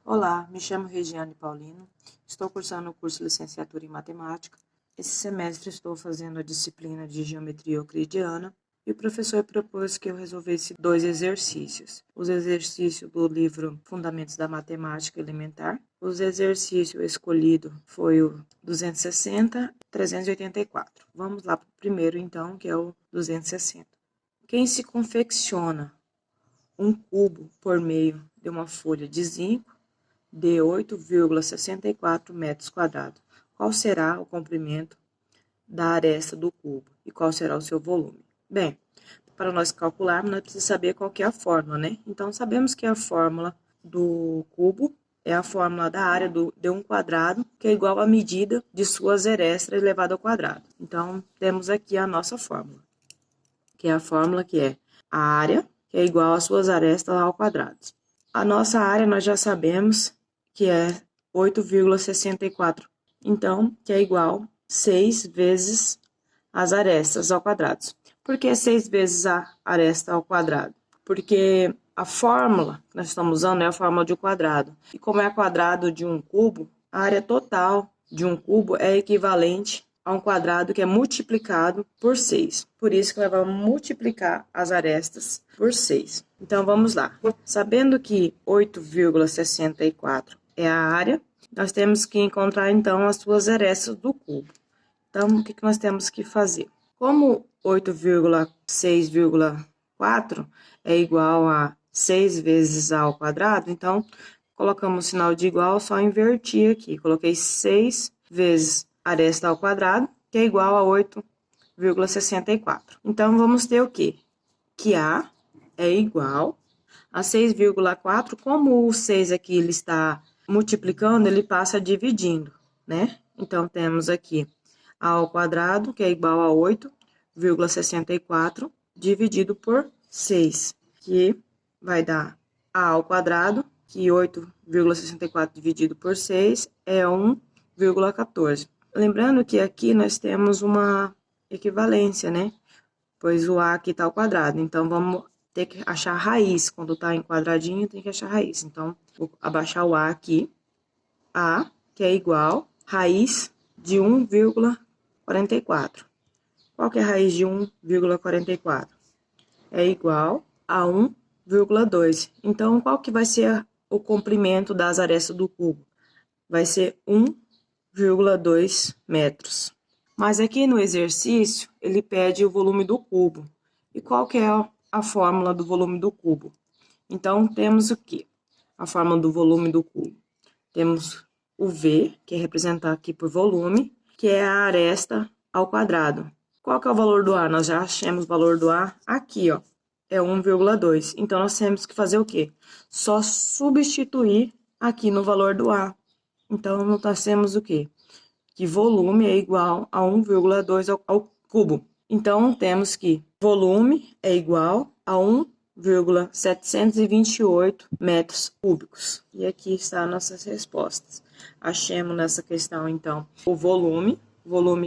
Olá, me chamo Regiane Paulino, estou cursando o curso de Licenciatura em Matemática. Esse semestre estou fazendo a disciplina de Geometria Euclidiana e o professor propôs que eu resolvesse 2 exercícios. Os exercícios do livro Fundamentos da Matemática Elementar. O exercício escolhido foi o 260 e 384. Vamos lá para o primeiro, então, que é o 260. Quem se confecciona um cubo por meio de uma folha de zinco de 8,64 metros quadrados. Qual será o comprimento da aresta do cubo e qual será o seu volume? Bem, para nós calcularmos, nós precisamos saber qual que é a fórmula, né? Então, sabemos que a fórmula do cubo é a fórmula da área de um quadrado, que é igual à medida de suas arestas elevado ao quadrado. Então, temos aqui a nossa fórmula, que é a fórmula que é a área, que é igual às suas arestas ao quadrado. A nossa área nós já sabemos que é 8,64, então, que é igual 6 vezes as arestas ao quadrado. Por que 6 vezes a aresta ao quadrado? Porque a fórmula que nós estamos usando é a fórmula de um quadrado. E como é quadrado de um cubo, a área total de um cubo é equivalente a um quadrado que é multiplicado por 6. Por isso que nós vamos multiplicar as arestas por 6. Então, vamos lá. Sabendo que 8,64 é a área, nós temos que encontrar, então, as suas arestas do cubo. Então, o que nós temos que fazer? Como 8,6,4 é igual a 6 vezes a ao quadrado, então, colocamos o sinal de igual, só inverti aqui. Coloquei 6 vezes aresta ao quadrado, que é igual a 8,64. Então, vamos ter o quê? Que A é igual a 6,4. Como o 6 aqui ele está multiplicando, ele passa dividindo, né? Então, temos aqui A ao quadrado, que é igual a 8,64, dividido por 6, que vai dar A ao quadrado, que 8,64 dividido por 6 é 1,14. Lembrando que aqui nós temos uma equivalência, né? Pois o A aqui está ao quadrado, então vamos ter que achar a raiz. Quando está em quadradinho, tem que achar a raiz. Então, vou abaixar o A aqui. A, que é igual raiz de 1,44. Qual que é a raiz de 1,44? É igual a 1,2. Então, qual que vai ser o comprimento das arestas do cubo? Vai ser 1,2 metros. Mas aqui no exercício, ele pede o volume do cubo. E qual que é a fórmula do volume do cubo? Então, temos o quê? A fórmula do volume do cubo. Temos o V, que é representado aqui por volume, que é a aresta ao quadrado. Qual que é o valor do A? Nós já achamos o valor do A aqui, ó. É 1,2. Então, nós temos que fazer o quê? Só substituir aqui no valor do A. Então, nós temos o quê? Que volume é igual a 1,2 ao cubo. Então, temos que volume é igual a 1,728 metros cúbicos. E aqui está as nossas respostas. Achemos nessa questão, então, o volume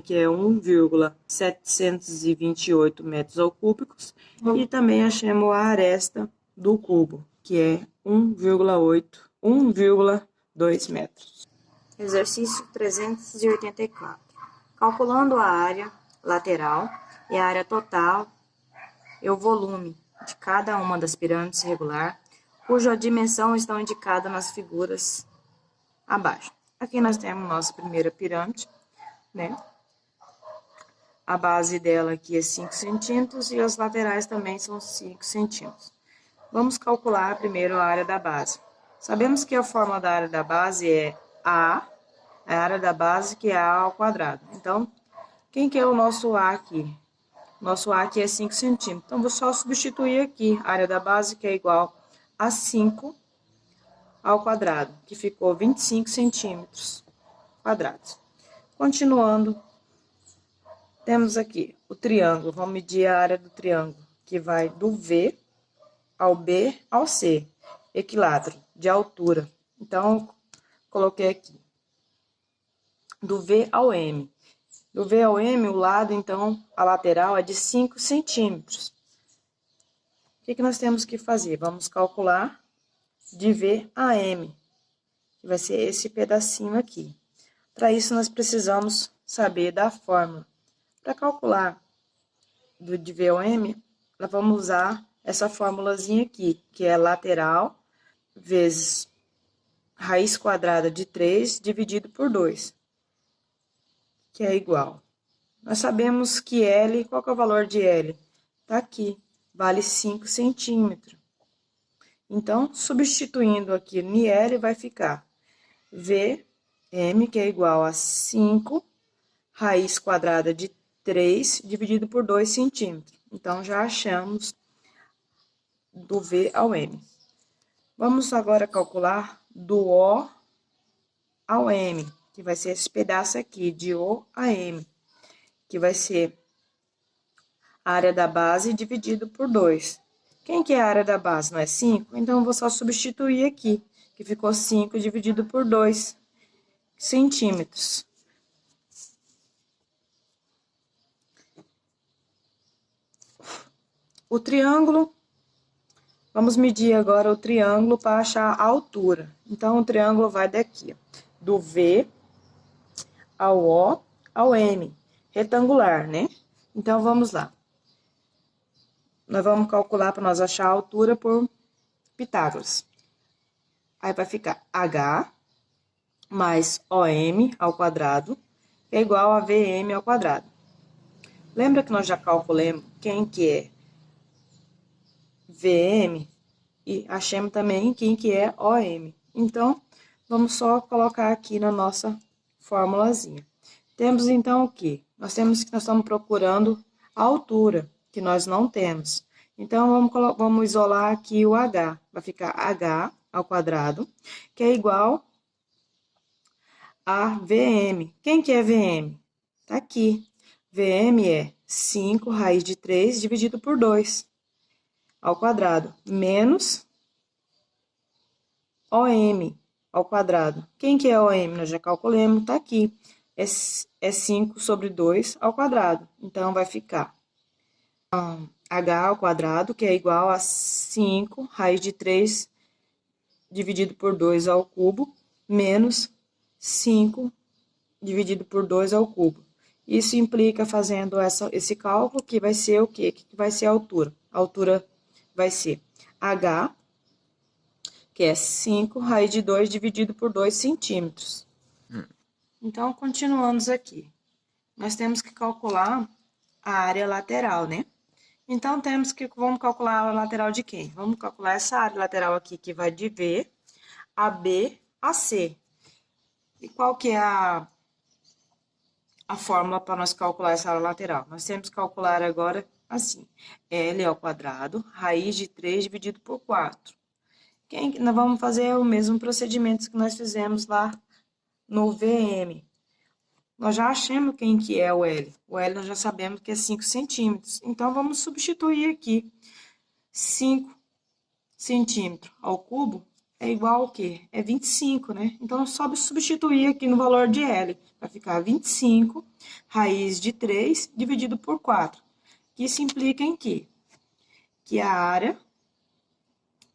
que é 1,728 metros ao cúbicos, e também achemos a aresta do cubo, que é 1,2 metros. Exercício 384. Calculando a área lateral e a área total e o volume de cada uma das pirâmides regular, cuja dimensão estão indicadas nas figuras abaixo. Aqui nós temos nossa primeira pirâmide, né? A base dela aqui é 5 centímetros e as laterais também são 5 centímetros. Vamos calcular primeiro a área da base. Sabemos que a fórmula da área da base é A, a área da base, que é A ao quadrado. Então, quem que é o nosso A aqui? Nosso A aqui é 5 centímetros. Então, vou só substituir aqui a área da base, que é igual a 5 ao quadrado, que ficou 25 centímetros quadrados. Continuando, temos aqui o triângulo. Vamos medir a área do triângulo, que vai do V ao B ao C, equilátero de altura. Então, coloquei aqui do V ao M. Do V ao M, o lado, então, a lateral é de 5 centímetros. O que nós temos que fazer? Vamos calcular de V a M. que vai ser esse pedacinho aqui. Para isso, nós precisamos saber da fórmula. Para calcular de V ao M, nós vamos usar essa formulazinha aqui, que é lateral vezes raiz quadrada de 3 dividido por 2, que é igual. Nós sabemos que L, qual que é o valor de L? Tá aqui, vale 5 centímetros. Então, substituindo aqui em L, vai ficar VM, que é igual a 5 raiz quadrada de 3 dividido por 2 centímetros. Então, já achamos do V ao M. Vamos agora calcular do O ao M, que vai ser esse pedaço aqui, de O a M, que vai ser a área da base dividido por 2. Quem que é a área da base? Não é 5? Então, eu vou só substituir aqui, que ficou 5 dividido por 2 centímetros. O triângulo, vamos medir agora o triângulo para achar a altura. Então, o triângulo vai daqui, do V ao O ao M, retangular, né? Então, vamos lá. Nós vamos calcular para nós achar a altura por Pitágoras. Aí vai ficar H mais OM ao quadrado é igual a VM ao quadrado. Lembra que nós já calculamos quem que é VM e achamos também quem que é OM. Então, vamos só colocar aqui na nossa formulazinha. Temos então o quê? Nós estamos procurando a altura, que nós não temos. Então, vamos isolar aqui o H. Vai ficar H ao quadrado, que é igual a VM. Quem que é VM? Tá aqui. VM é 5 raiz de 3 dividido por 2 ao quadrado, menos OM ao quadrado. Quem que é OM? Nós já calculamos, tá aqui. É 5 sobre 2 ao quadrado. Então, vai ficar H ao quadrado, que é igual a 5 raiz de 3 dividido por 2 ao cubo, menos 5 dividido por 2 ao cubo. Isso implica fazendo esse cálculo, que vai ser o quê? Que vai ser a altura. A altura vai ser H, que é 5 raiz de 2 dividido por 2 centímetros. Então, continuamos aqui. Nós temos que calcular a área lateral, né? Então, vamos calcular a lateral de quem? Vamos calcular essa área lateral aqui, que vai de V a B a C. E qual que é a fórmula para nós calcular essa área lateral? Nós temos que calcular agora assim, L ao quadrado, raiz de 3 dividido por 4. Nós vamos fazer o mesmo procedimento que nós fizemos lá no VM. Nós já achamos quem que é o L. O L nós já sabemos que é 5 centímetros. Então, vamos substituir aqui. 5 centímetros ao cubo é igual ao quê? É 25, né? Então, só substituir aqui no valor de L. Vai ficar 25 raiz de 3 dividido por 4. Isso implica em quê? Que a área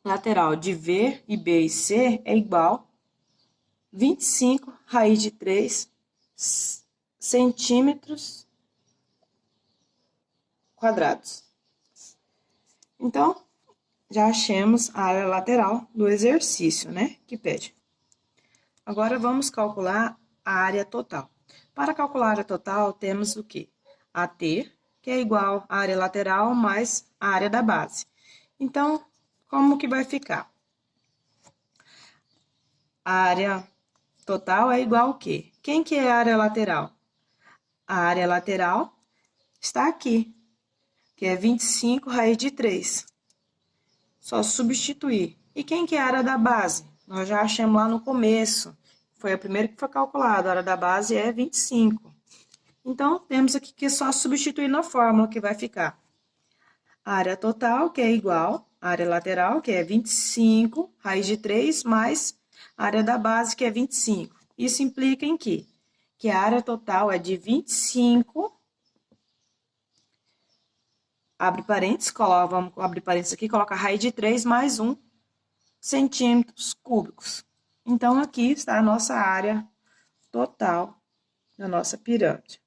lateral de V e B e C é igual a 25 raiz de 3 centímetros quadrados. Então, já achamos a área lateral do exercício, né? Que pede. Agora, vamos calcular a área total. Para calcular a área total, temos o quê? AT, que é igual à área lateral mais a área da base. Então, como que vai ficar? A área total é igual ao quê? Quem que é a área lateral? A área lateral está aqui, que é 25 raiz de 3. Só substituir. E quem que é a área da base? Nós já achamos lá no começo. Foi a primeira que foi calculada. A área da base é 25. Então, temos aqui que só substituir na fórmula, que vai ficar a área total, que é igual à área lateral, que é 25 raiz de 3, mais a área da base, que é 25. Isso implica em quê? Que a área total é de 25, abre parênteses, vamos abrir parênteses aqui, coloca raiz de 3 mais 1 centímetros cúbicos. Então, aqui está a nossa área total da nossa pirâmide.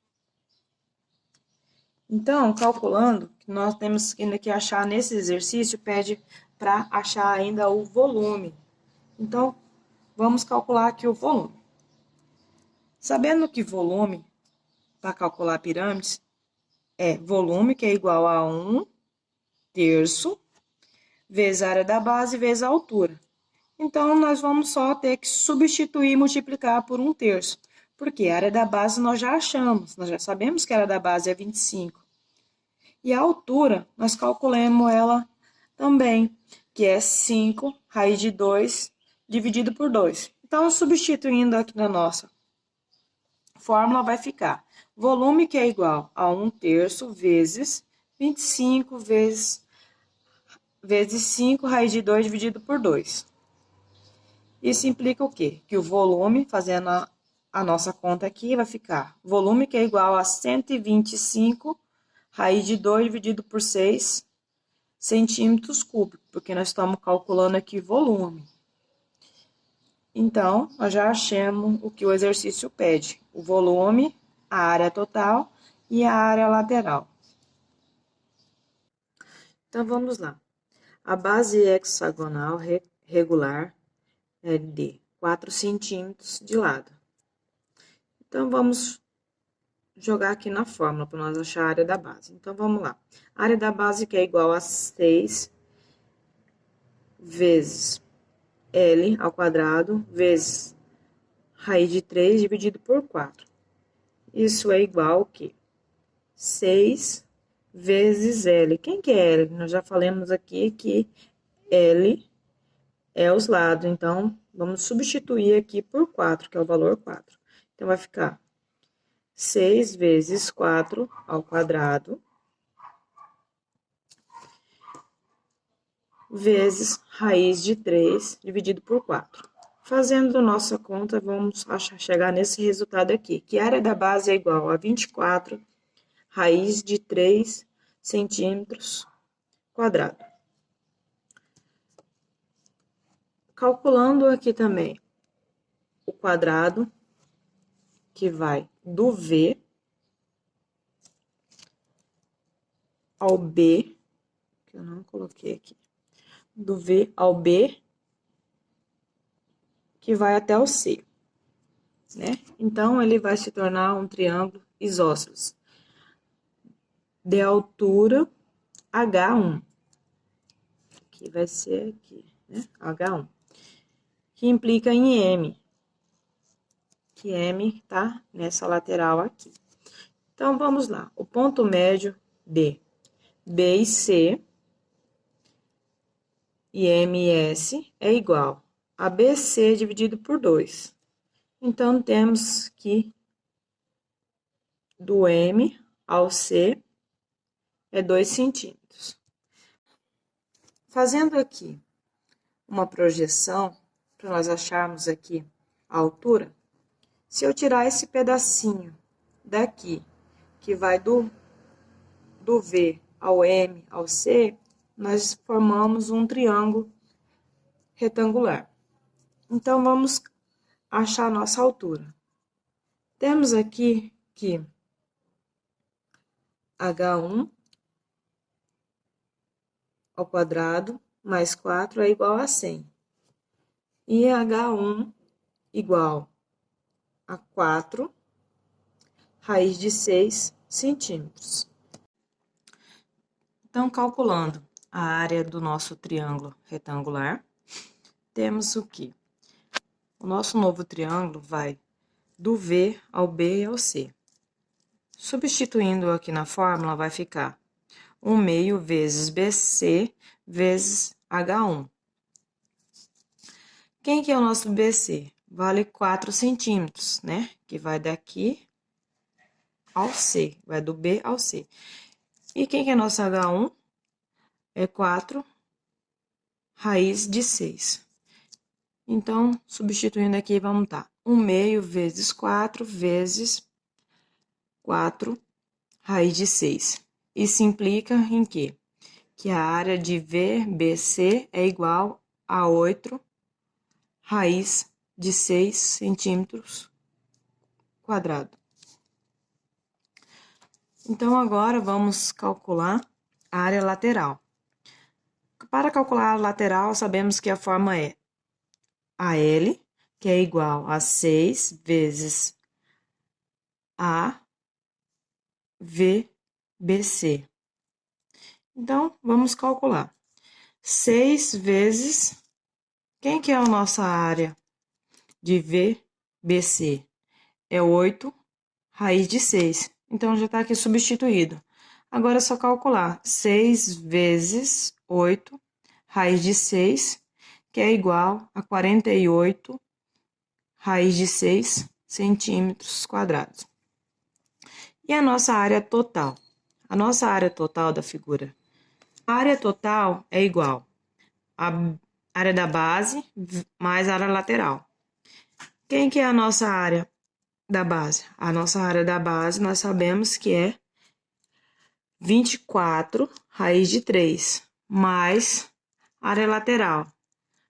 Então, calculando, nós temos ainda que achar nesse exercício, pede para achar ainda o volume. Então, vamos calcular aqui o volume. Sabendo que volume, para calcular pirâmides, é volume, que é igual a 1/3, vezes a área da base, vezes a altura. Então, nós vamos só ter que substituir e multiplicar por 1/3. Porque a área da base nós já achamos, nós já sabemos que a área da base é 25. E a altura, nós calculamos ela também, que é 5 raiz de 2 dividido por 2. Então, substituindo aqui na nossa fórmula, vai ficar volume, que é igual a 1/3 vezes 25 vezes 5 raiz de 2 dividido por 2. Isso implica o quê? Que o volume, fazendo a nossa conta aqui, vai ficar volume, que é igual a 125 raiz de 2 dividido por 6 centímetros cúbicos, porque nós estamos calculando aqui volume. Então, nós já achamos o que o exercício pede: o volume, a área total e a área lateral. Então, vamos lá. A base hexagonal regular é de 4 centímetros de lado. Então, vamos jogar aqui na fórmula para nós achar a área da base. Então, vamos lá. A área da base, que é igual a 6 vezes L ao quadrado vezes raiz de 3 dividido por 4. Isso é igual ao quê? 6 vezes L. Quem que é L? Nós já falamos aqui que L é os lados. Então, vamos substituir aqui por 4, que é o valor 4. Então, vai ficar 6 vezes 4 ao quadrado vezes raiz de 3 dividido por 4. Fazendo nossa conta, vamos chegar nesse resultado aqui, que a área da base é igual a 24 raiz de 3 centímetros quadrado. Calculando aqui também o quadrado, que vai do V ao B, que eu não coloquei aqui, do V ao B, que vai até o C, né? Então, ele vai se tornar um triângulo isósceles de altura H1, que vai ser aqui, né? H1, que implica em M, que M tá nessa lateral aqui. Então, vamos lá. O ponto médio de B e C e MS é igual a BC dividido por 2. Então, temos que do M ao C é 2 centímetros. Fazendo aqui uma projeção, para nós acharmos aqui a altura, se eu tirar esse pedacinho daqui, que vai do V ao M ao C, nós formamos um triângulo retangular. Então, vamos achar a nossa altura. Temos aqui que H1 ao quadrado mais 4 é igual a 100. E H1 igual a 4 raiz de 6 centímetros. Então, calculando a área do nosso triângulo retangular, temos o que? O nosso novo triângulo vai do V ao B e ao C. Substituindo aqui na fórmula, vai ficar 1/2 vezes BC vezes H1. Quem que é o nosso BC? Vale 4 centímetros, né? Que vai daqui ao C, vai do B ao C. E quem que é nosso H1? É 4 raiz de 6. Então, substituindo aqui, vamos estar 1/2 vezes 4 vezes 4 raiz de 6. Isso implica em quê? Que a área de VBC é igual a 8 raiz de 6 centímetros quadrados. Então, agora vamos calcular a área lateral. Para calcular a lateral, sabemos que a forma é AL, que é igual a 6 vezes AVBC. Então, vamos calcular. 6 vezes... Quem que é a nossa área de VBC? É 8 raiz de 6. Então, já está aqui substituído. Agora é só calcular. 6 vezes 8 raiz de 6, que é igual a 48 raiz de 6 centímetros quadrados. E a nossa área total? A nossa área total da figura. A área total é igual a área da base mais a área lateral. Quem que é a nossa área da base? A nossa área da base nós sabemos que é 24 raiz de 3 mais área lateral.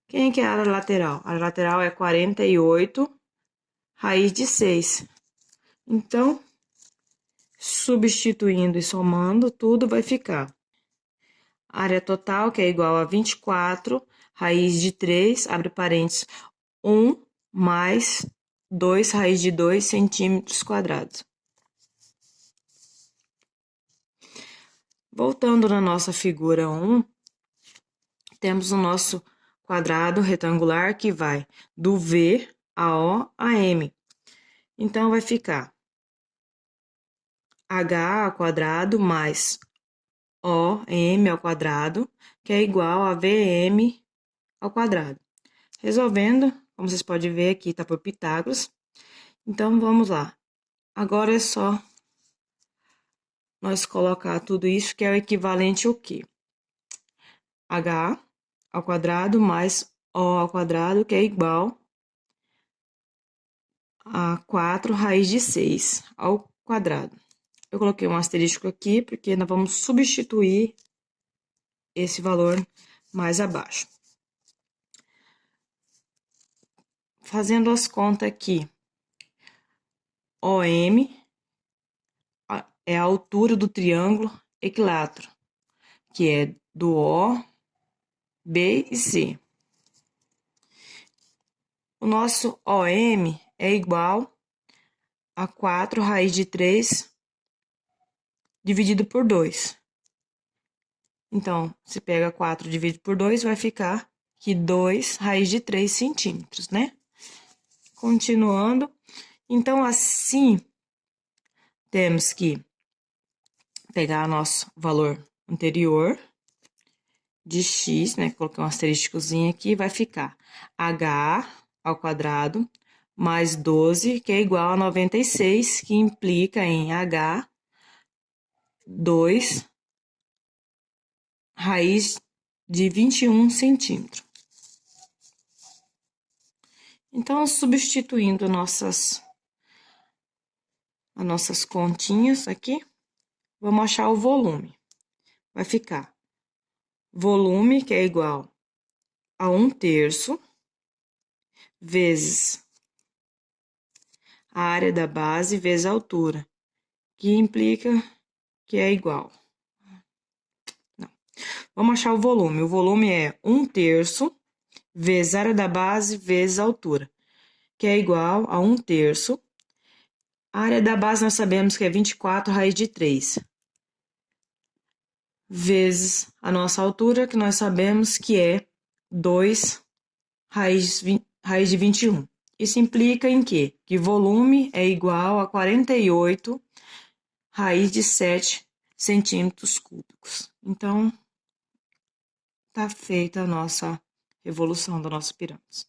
Quem que é a área lateral? A área lateral é 48 raiz de 6. Então, substituindo e somando, tudo vai ficar área total, que é igual a 24 raiz de 3, abre parênteses, 1 mais 2 raiz de 2 centímetros quadrados. Voltando na nossa figura 1, temos o nosso quadrado retangular que vai do V a O a M. Então, vai ficar H ao quadrado mais OM ao quadrado, que é igual a VM ao quadrado. Resolvendo, como vocês podem ver aqui, tá por Pitágoras. Então, vamos lá. Agora é só nós colocar tudo isso, que é o equivalente ao quê? H ao quadrado mais O ao quadrado, que é igual a 4 raiz de 6 ao quadrado. Eu coloquei um asterisco aqui, porque nós vamos substituir esse valor mais abaixo. Fazendo as contas aqui, OM é a altura do triângulo equilátero, que é do O, B e C. O nosso OM é igual a 4 raiz de 3 dividido por 2. Então, se pega 4 dividido por 2, vai ficar que 2 raiz de 3 centímetros, né? Continuando, então, assim, temos que pegar nosso valor anterior de x, né? Coloquei um asteriscozinho aqui, vai ficar h ao quadrado mais 12, que é igual a 96, que implica em h 2 raiz de 21 centímetros. Então, substituindo as nossas continhas aqui, vamos achar o volume. Vai ficar volume, que é igual a 1/3 vezes a área da base vezes a altura, que implica que é igual. Não. Vamos achar o volume. O volume é 1/3 vezes a área da base vezes a altura, que é igual a 1/3. A área da base nós sabemos que é 24 raiz de 3, vezes a nossa altura, que nós sabemos que é 2 raiz de 21. Isso implica em quê? Que volume é igual a 48 raiz de 7 centímetros cúbicos. Então, tá feita a nossa evolução da nossa pirâmide.